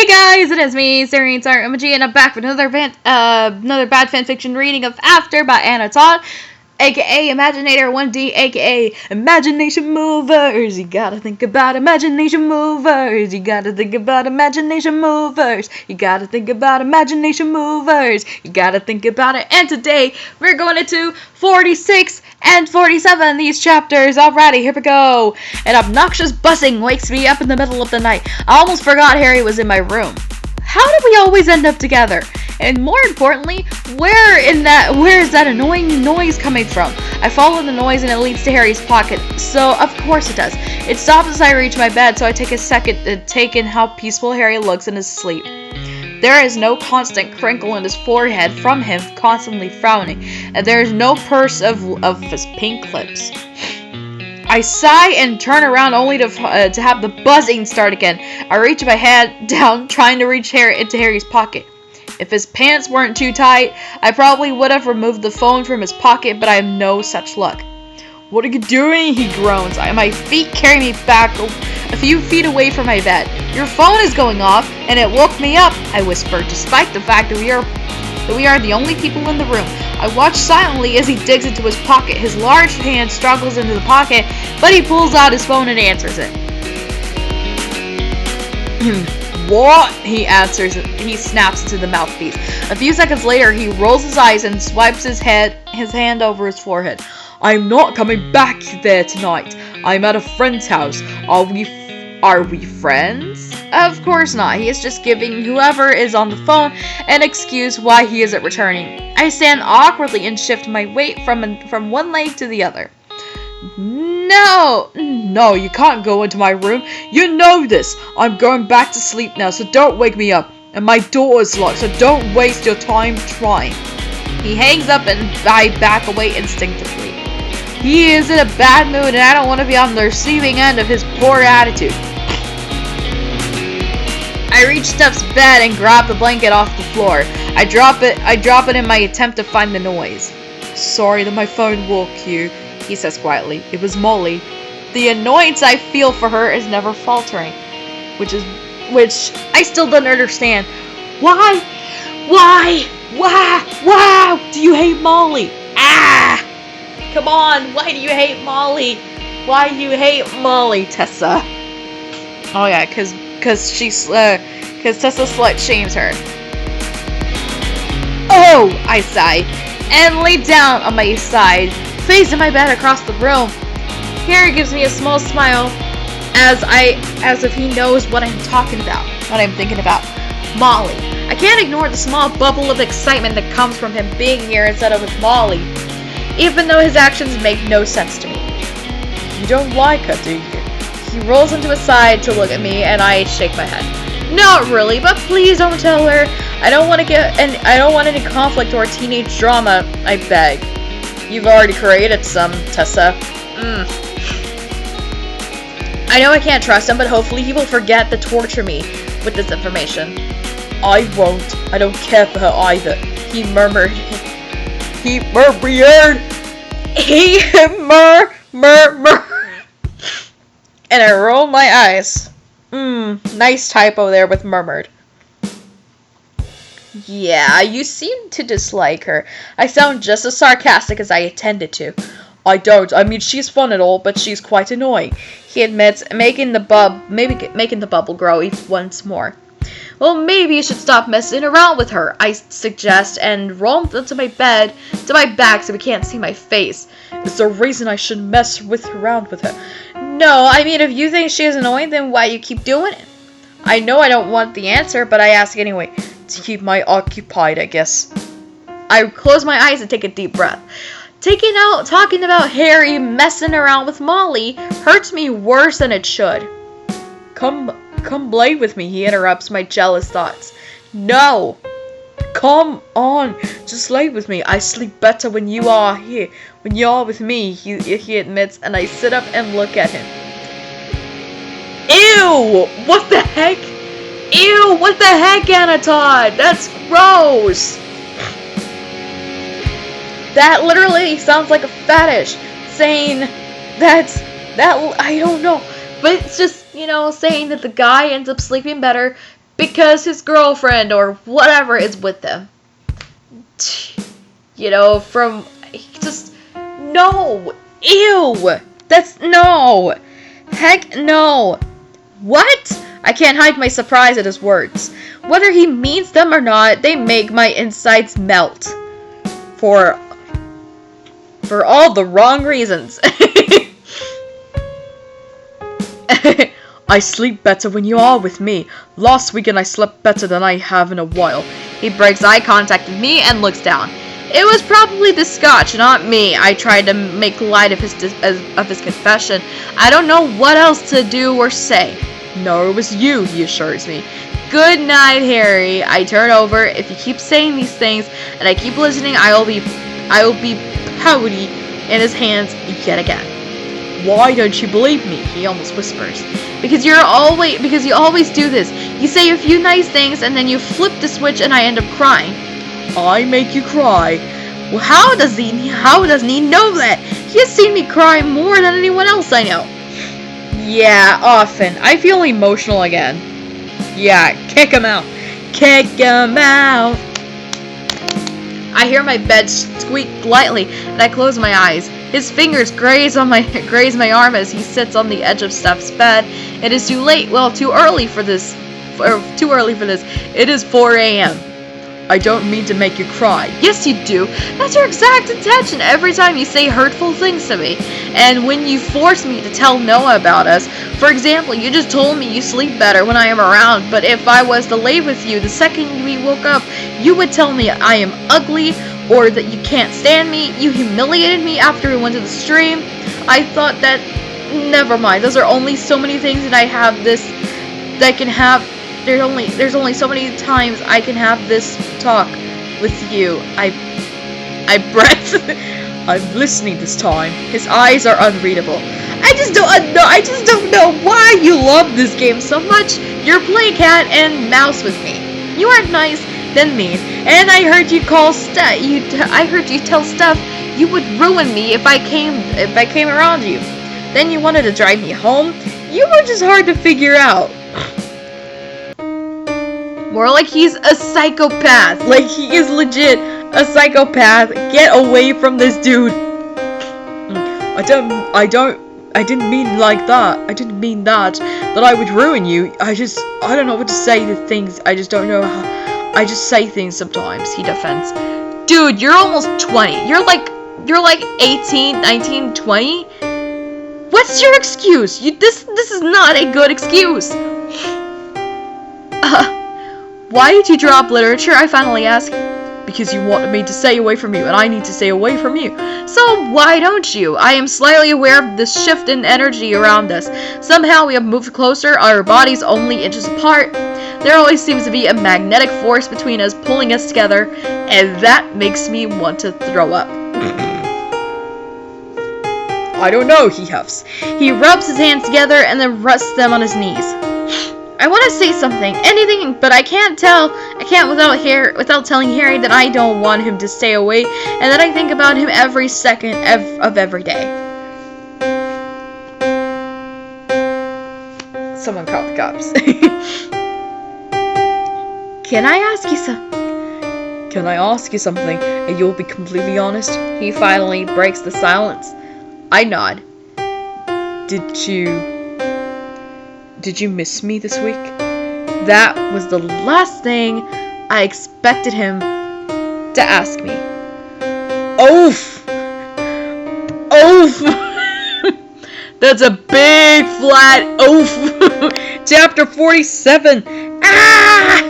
Hey guys, it is me, SearingSorrow, and I'm back with another bad fanfiction reading of After by Anna Todd, aka Imaginator 1D, aka Imagination Movers. You gotta think about imagination movers. You gotta think about imagination movers. You gotta think about imagination movers. You gotta think about it. And today we're going into 46 and 47, these chapters. Alrighty, here we go. An obnoxious buzzing wakes me up in the middle of the night. I almost forgot Harry was in my room. How did we always end up together? And more importantly, where is that annoying noise coming from? I follow the noise and it leads to Harry's pocket. So, of course it does. It stops as I reach my bed, so I take a second to take in how peaceful Harry looks in his sleep. There is no constant crinkle in his forehead from him constantly frowning, and there is no purse of his pink lips. I sigh and turn around only to have the buzzing start again. I reach my hand down, trying to reach into Harry's pocket. If his pants weren't too tight, I probably would have removed the phone from his pocket, but I have no such luck. "What are you doing?" he groans. My feet carry me back a few feet away from my bed. "Your phone is going off, and it woke me up," I whisper, despite the fact that we are the only people in the room. I watch silently as he digs into his pocket. His large hand struggles into the pocket, but he pulls out his phone and answers it. "What?" he answers. He snaps into the mouthpiece. A few seconds later, he rolls his eyes and swipes his hand over his forehead. "I'm not coming back there tonight. I'm at a friend's house. Are we friends?" Of course not. He is just giving whoever is on the phone an excuse why he isn't returning. I stand awkwardly and shift my weight from one leg to the other. No, you can't go into my room. You know this. I'm going back to sleep now, so don't wake me up. And my door is locked, so don't waste your time trying. He hangs up and I back away instinctively. He is in a bad mood and I don't want to be on the receiving end of his poor attitude. I reach Steph's bed and grab the blanket off the floor. I drop it in my attempt to find the noise. "Sorry that my phone woke you," he says quietly. "It was Molly." The annoyance I feel for her is never faltering, which I still don't understand. Why do you hate Molly? Come on, why do you hate Molly? Why do you hate Molly, Tessa? Oh yeah, cause Tessa slut shames her. "Oh," I sigh, and lay down on my side, facing my bed across the room. Harry gives me a small smile, as if he knows what I'm thinking about. Molly. I can't ignore the small bubble of excitement that comes from him being here instead of with Molly, even though his actions make no sense to me. "You don't like her, do you?" He rolls into his side to look at me, and I shake my head. "Not really, but please don't tell her. I don't want any conflict or teenage drama, I beg." "You've already created some, Tessa." I know I can't trust him, but hopefully he will forget to torture me with this information. "I won't. I don't care for her either," he murmured. And I rolled my eyes. Nice typo there with murmured. "Yeah, you seem to dislike her. I sound just as sarcastic as I intended to." "I don't. I mean, she's fun and all, but she's quite annoying," he admits, making the bubble grow once more. "Well, maybe you should stop messing around with her," I suggest, and roll into my bed to my back so we can't see my face. "Is there a reason I shouldn't mess around with her?" "No, I mean, if you think she is annoying, then why you keep doing it?" I know I don't want the answer, but I ask anyway. "To keep my occupied, I guess." I close my eyes and take a deep breath. Talking about Harry messing around with Molly hurts me worse than it should. Come play with me," he interrupts my jealous thoughts. "No. Come on, just lay with me. I sleep better when you are here. When you're with me," he admits, and I sit up and look at him. Ew! What the heck? Ew! What the heck, Anna Todd? That's gross! That literally sounds like a fetish. Saying that I don't know. But it's just, saying that the guy ends up sleeping better because his girlfriend or whatever is with them. You know, just, no, ew, that's, no, heck no. What? I can't hide my surprise at his words. Whether he means them or not, they make my insides melt. For all the wrong reasons. I sleep better when you are with me. Last weekend I slept better than I have in a while. He breaks eye contact with me and looks down. It was probably the scotch, not me. I tried to make light of his confession. I don't know what else to do or say. No, it was you, he assures me. Good night, Harry. I turn over. If you keep saying these things and I keep listening, I will be pouty in his hands yet again. Why don't you believe me? He almost whispers. Because you always do this. You say a few nice things and then you flip the switch and I end up crying. I make you cry. Well, how doesn't he know that? He has seen me cry more than anyone else I know. Yeah, often. I feel emotional again. Yeah, kick him out. Kick him out. I hear my bed squeak lightly, and I close my eyes. His fingers graze my arm as he sits on the edge of Steph's bed. It is too late. Well, too early for this. It is 4 a.m. I don't mean to make you cry. Yes, you do. That's your exact intention every time you say hurtful things to me. And when you force me to tell Noah about us, for example, you just told me you sleep better when I am around, but if I was to lay with you the second we woke up, you would tell me I am ugly or that you can't stand me. You humiliated me after we went to the stream. I thought that, never mind, those are only so many things that I have this, that I can have. There's only so many times I can have this talk with you. I breath. I'm listening this time. His eyes are unreadable. I just don't know why you love this game so much. You're playing cat and mouse with me. You aren't nice, then mean. And I heard you tell Steph you would ruin me if I came around you. Then you wanted to drive me home. You were just hard to figure out. More like he's a psychopath. Like he is legit a psychopath. Get away from this dude. I didn't mean like that. I didn't mean that I would ruin you. I don't know what to say to things. I just don't know how. I just say things sometimes. He defends. Dude, you're almost 20. You're like 18, 19, 20. What's your excuse? This is not a good excuse. Why did you drop literature? I finally ask. Because you wanted me to stay away from you, and I need to stay away from you. So why don't you? I am slightly aware of this shift in energy around us. Somehow we have moved closer, our bodies only inches apart. There always seems to be a magnetic force between us, pulling us together, and that makes me want to throw up. I don't know, he huffs. He rubs his hands together and then rests them on his knees. I want to say something, anything, but I can't without telling Harry that I don't want him to stay away and that I think about him every second of every day. Someone called the cops. Can I ask you something and you'll be completely honest? He finally breaks the silence. I nod. Did you miss me this week? That was the last thing I expected him to ask me. Oof! Oof! That's a big flat oof! Chapter 47! Ah!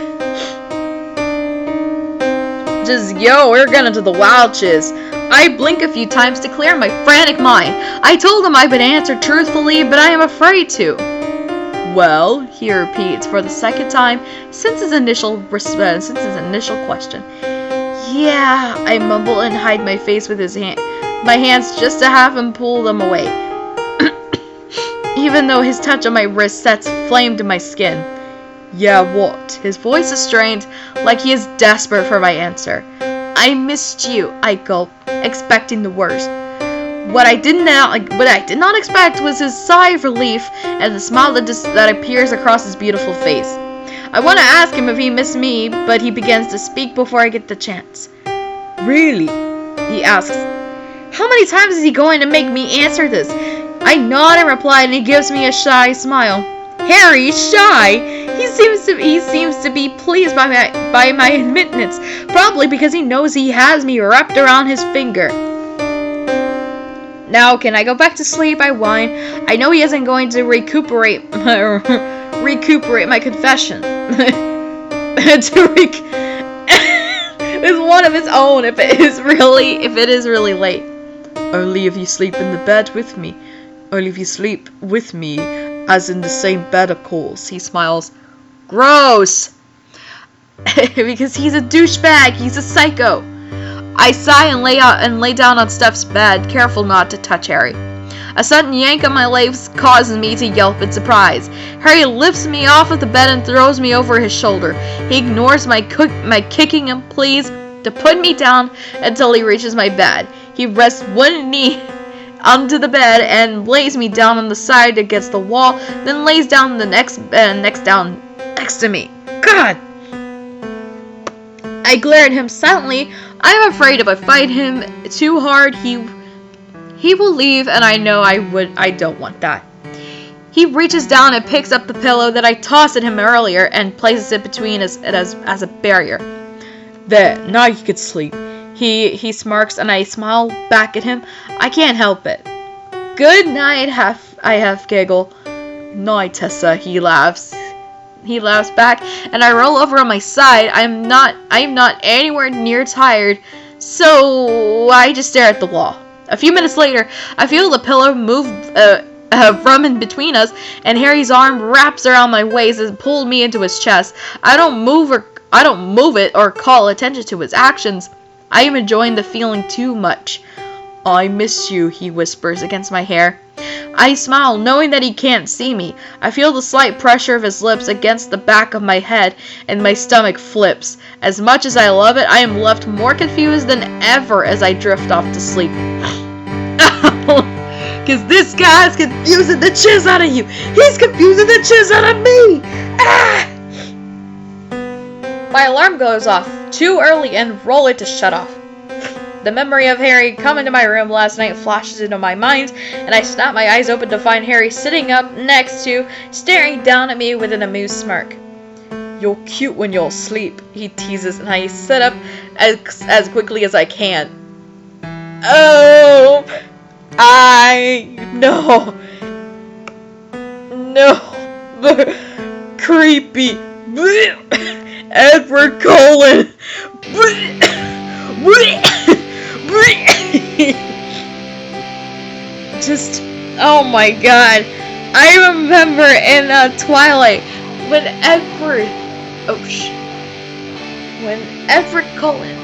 We're getting to the wild chiz. I blink a few times to clear my frantic mind. I told him I would answer truthfully, but I am afraid to. Well, he repeats for the second time since his initial question. Yeah, I mumble and hide my face with my hands just to have him pull them away. Even though his touch on my wrist sets flame to my skin. Yeah, what? His voice is strained, like he is desperate for my answer. I missed you, I gulp, expecting the worst. What I did not expect was his sigh of relief and the smile that appears across his beautiful face. I want to ask him if he missed me, but he begins to speak before I get the chance. Really? He asks. How many times is he going to make me answer this? I nod and reply, and he gives me a shy smile. Harry, shy? He seems to be pleased by my admittance, probably because he knows he has me wrapped around his finger. Now, can I go back to sleep? I whine. I know he isn't going to recuperate my confession. It's one of his own if it is really late. Only if you sleep in the bed with me. Only if you sleep with me, as in the same bed, of course. He smiles. Gross! Because he's a douchebag. He's a psycho. I sigh and lay down on Steph's bed, careful not to touch Harry. A sudden yank on my legs causes me to yelp in surprise. Harry lifts me off of the bed and throws me over his shoulder. He ignores my kicking and pleas to put me down until he reaches my bed. He rests one knee onto the bed and lays me down on the side against the wall, then lays down the next down next to me. God! I glare at him silently. I'm afraid if I fight him too hard, he will leave, and I know I don't want that. He reaches down and picks up the pillow that I tossed at him earlier and places it between us as a barrier. There, now you can sleep. He smirks, and I smile back at him. I can't help it. Good night, I half giggle. Night, Tessa, he laughs. He laughs back, and I roll over on my side. I'm not anywhere near tired, so I just stare at the wall. A few minutes later, I feel the pillow move from in between us, and Harry's arm wraps around my waist and pulls me into his chest. I don't move it or call attention to his actions. I am enjoying the feeling too much. I miss you, he whispers against my hair. I smile, knowing that he can't see me. I feel the slight pressure of his lips against the back of my head, and my stomach flips. As much as I love it, I am left more confused than ever as I drift off to sleep. Because this guy's confusing the chiz out of you. He's confusing the chiz out of me. Ah! My alarm goes off too early and roll it to shut off. The memory of Harry coming to my room last night flashes into my mind, and I snap my eyes open to find Harry sitting up next to, staring down at me with an amused smirk. You're cute when you're asleep, he teases, and I sit up as quickly as I can. Oh, no, creepy, Edward Cullen. Just, oh my god. I remember in Twilight when Edward Cullen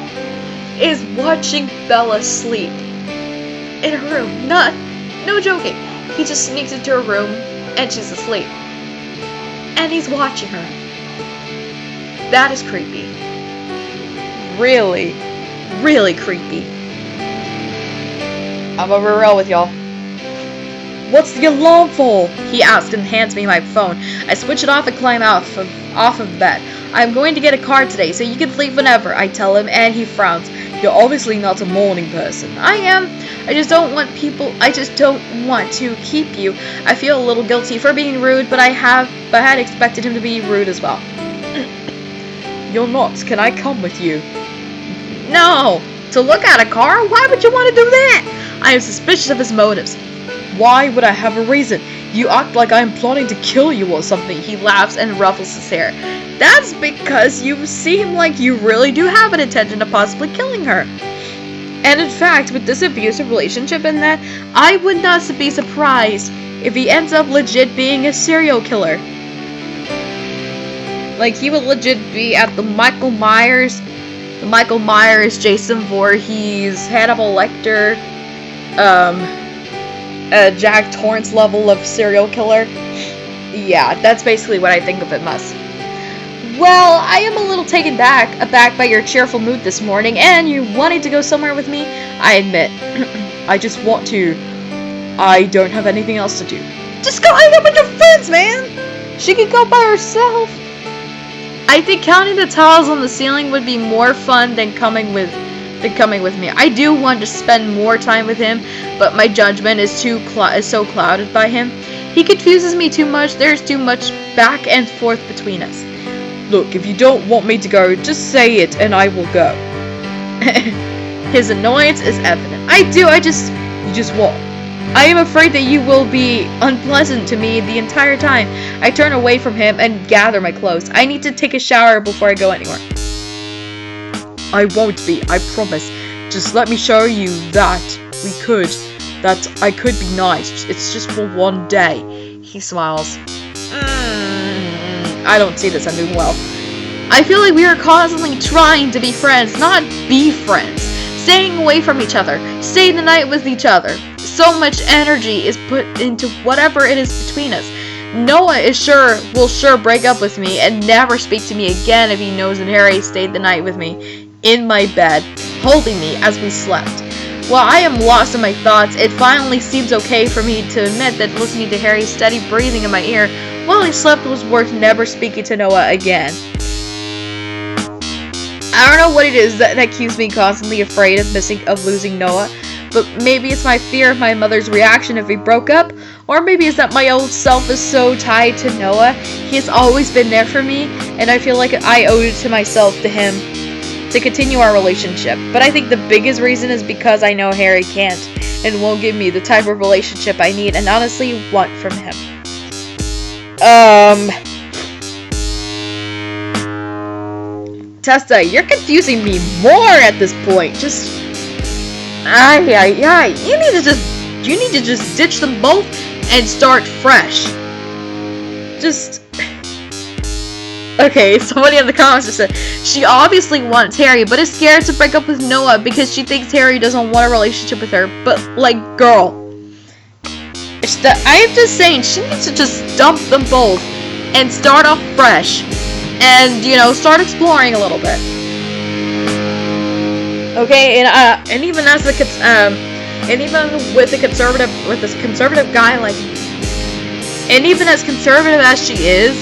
is watching Bella sleep in her room. No joking. He just sneaks into her room and she's asleep. And he's watching her. That is creepy. Really, really creepy. I'm gonna be real with y'all. What's the alarm for? He asks and hands me my phone. I switch it off and climb off of the bed. I'm going to get a car today, so you can leave whenever, I tell him, and he frowns. You're obviously not a morning person. I am. I just don't want to keep you. I feel a little guilty for being rude, but I had expected him to be rude as well. You're not. Can I come with you? No. To look at a car? Why would you want to do that? I am suspicious of his motives. Why would I have a reason? You act like I am plotting to kill you or something. He laughs and ruffles his hair. That's because you seem like you really do have an intention of possibly killing her. And in fact, with this abusive relationship and that, I would not be surprised if he ends up legit being a serial killer. Like, he would legit be at the Michael Myers, Jason Voorhees, Hannibal Lecter, Jack Torrance level of serial killer. Yeah, that's basically what I think of it must. Well, I am a little taken aback by your cheerful mood this morning, and you wanting to go somewhere with me, I admit. I just want to. I don't have anything else to do. Just go hang out with your friends, man! She can go by herself. I think counting the tiles on the ceiling would be more fun than coming with me. I do want to spend more time with him, but my judgment is so clouded by him. He confuses me too much. There's too much back and forth between us. Look, if you don't want me to go, just say it and I will go. His annoyance is evident. You just what? I am afraid that you will be unpleasant to me the entire time. I turn away from him and gather my clothes. I need to take a shower before I go anywhere. I won't be, I promise. Just let me show you that I could be nice. It's just for one day. He smiles. I don't see this ending well. I feel like we are constantly trying to be friends, not be friends. Staying away from each other, stay the night with each other. So much energy is put into whatever it is between us. Noah will sure break up with me and never speak to me again if he knows that Harry stayed the night with me in my bed, holding me as we slept. While I am lost in my thoughts, it finally seems okay for me to admit that listening to Harry's steady breathing in my ear while he slept was worth never speaking to Noah again. I don't know what it is that keeps me constantly afraid of losing Noah, but maybe it's my fear of my mother's reaction if we broke up, or maybe it's that my old self is so tied to Noah. He has always been there for me, and I feel like I owed it to myself, to him, to continue our relationship. But I think the biggest reason is because I know Harry can't and won't give me the type of relationship I need and honestly want from him. Tessa, you're confusing me more at this point. You need to just ditch them both and start fresh. Okay, somebody in the comments just said, she obviously wants Harry, but is scared to break up with Noah because she thinks Harry doesn't want a relationship with her. But, like, girl, I'm just saying, she needs to just dump them both and start off fresh. And, start exploring a little bit. Okay, and even as this conservative guy, like, and even as conservative as she is,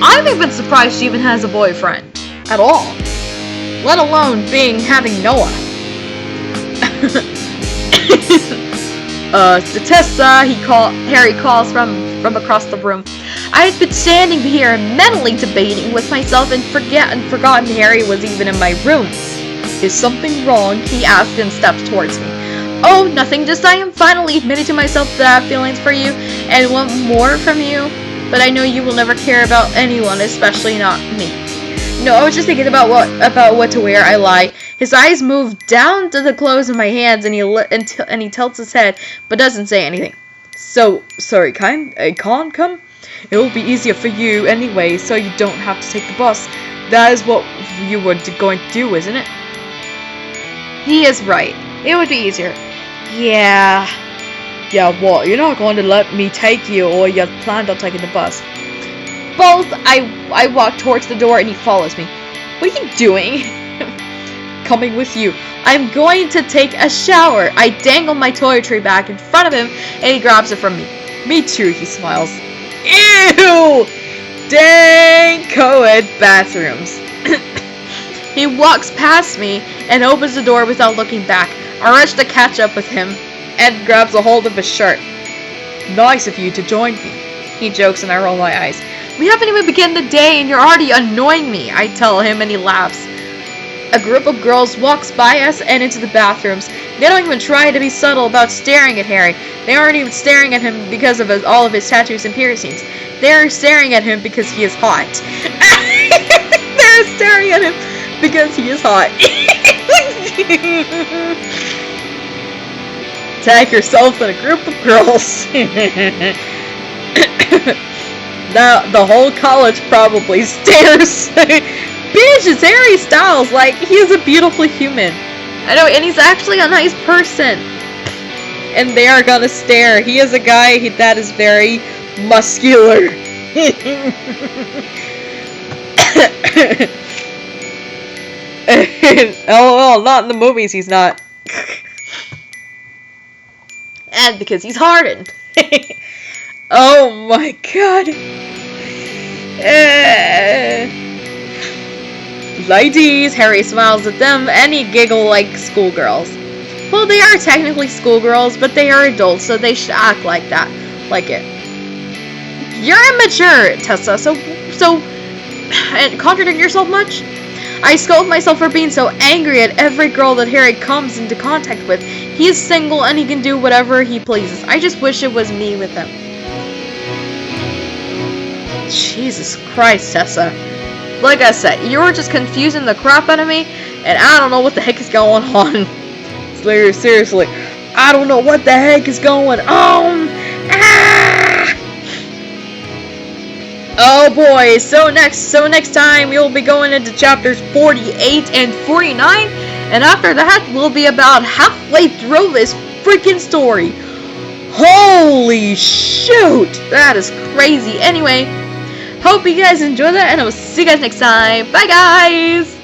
I'm even surprised she even has a boyfriend at all, let alone having Noah. To Tessa, Harry calls from across the room. I had been standing here mentally debating with myself and forgotten Harry was even in my room. Is something wrong? He asked and stepped towards me. Oh, nothing, just I am finally admitting to myself that I have feelings for you and want more from you, but I know you will never care about anyone, especially not me. No, I was just thinking about what to wear. I lie. His eyes move down to the clothes in my hands and he tilts his head, but doesn't say anything. So, sorry, can't come? It will be easier for you anyway, so you don't have to take the bus. That is what you were going to do, isn't it? He is right. It would be easier. Yeah. Yeah, what? You're not going to let me take you, or you planned on taking the bus? Both. I walk towards the door and he follows me. What are you doing? Coming with you. I'm going to take a shower. I dangle my toiletry bag in front of him and he grabs it from me. Me too, he smiles. Ew! Dang co-ed bathrooms. He walks past me and opens the door without looking back. I rush to catch up with him. Ed grabs a hold of his shirt. Nice of you to join me. He jokes and I roll my eyes. We haven't even begun the day and you're already annoying me, I tell him and he laughs. A group of girls walks by us and into the bathrooms. They don't even try to be subtle about staring at Harry. They aren't even staring at him because of all of his tattoos and piercings. They're staring at him because he is hot. They're staring at him because he is hot. Tag yourself in a group of girls. Now, the whole college probably stares. Bitch, it's Harry Styles. Like, he is a beautiful human. I know, and he's actually a nice person. And they are gonna stare. He is a guy that is very muscular. LOL, not in the movies, he's not. And because he's hardened. Oh my god. Ladies, Harry smiles at them and he giggle like schoolgirls. Well, they are technically schoolgirls, but they are adults, so they should act like that. Like it. You're immature, Tessa, so and contradict yourself much? I scold myself for being so angry at every girl that Harry comes into contact with. He is single and he can do whatever he pleases. I just wish it was me with him. Jesus Christ, Tessa. Like I said, you're just confusing the crap out of me, and I don't know what the heck is going on. Seriously, I don't know what the heck is going on. Ah! Oh boy, so next time we'll be going into chapters 48 and 49, and after that we'll be about halfway through this freaking story. Holy shoot, that is crazy. Anyway, hope you guys enjoy that, and I will see you guys next time. Bye guys!